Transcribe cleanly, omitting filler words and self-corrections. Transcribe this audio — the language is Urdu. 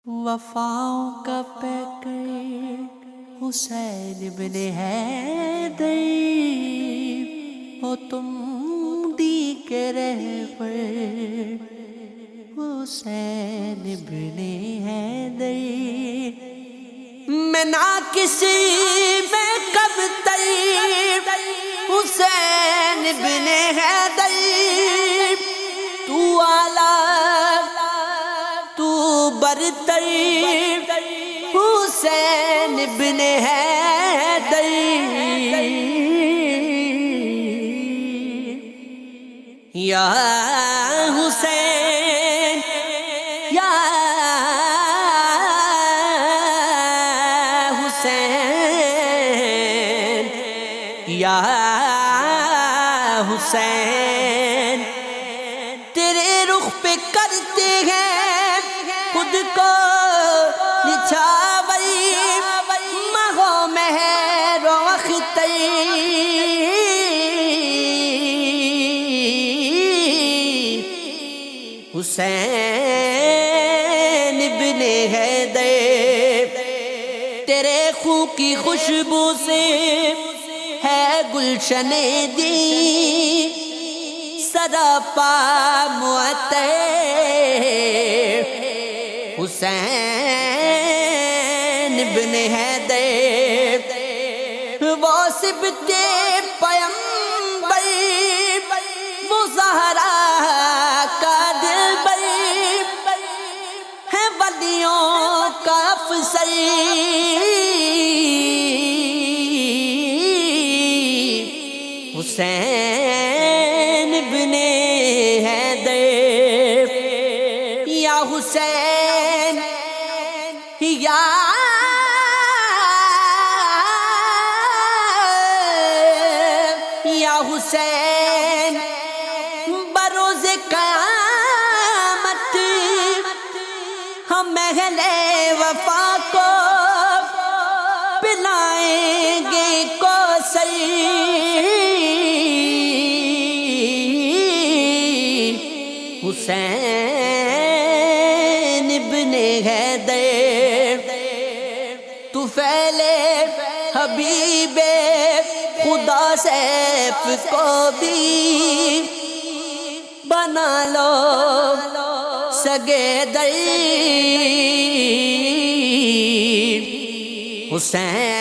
وفاؤں کا پیکر حسین ابن حیدر، ہو تم دی کے رہبر حسین ابن حیدر۔ میں نہ کسی میں کب تر حسین ابن حیدر، تو اعلیٰ تو برتر حسین ابن حیدر۔ یا حسین یا حسین یا حسین، تیرے رخ پہ کرتے ہیں خود کو نچھاور، مہو مہر و اختر۔ حسین ابن حیدر، تیرے خون کی خوشبو سے ہے گلشن دی سراپا معطر۔ حسین ابن حیدر، وہ صبت پیمبر، وہ زہرا کا دلبر، ہے ولیوں کا افسر۔ حسین ابن حیدر، یا حسین یا حسین، بروز قیامت ہم اہل وفا کو پلائیں گے کوثر۔ حسین ابن حیدر، طفیل حبیب خدا سیف کو بھی بنا لو سگے در۔ حسین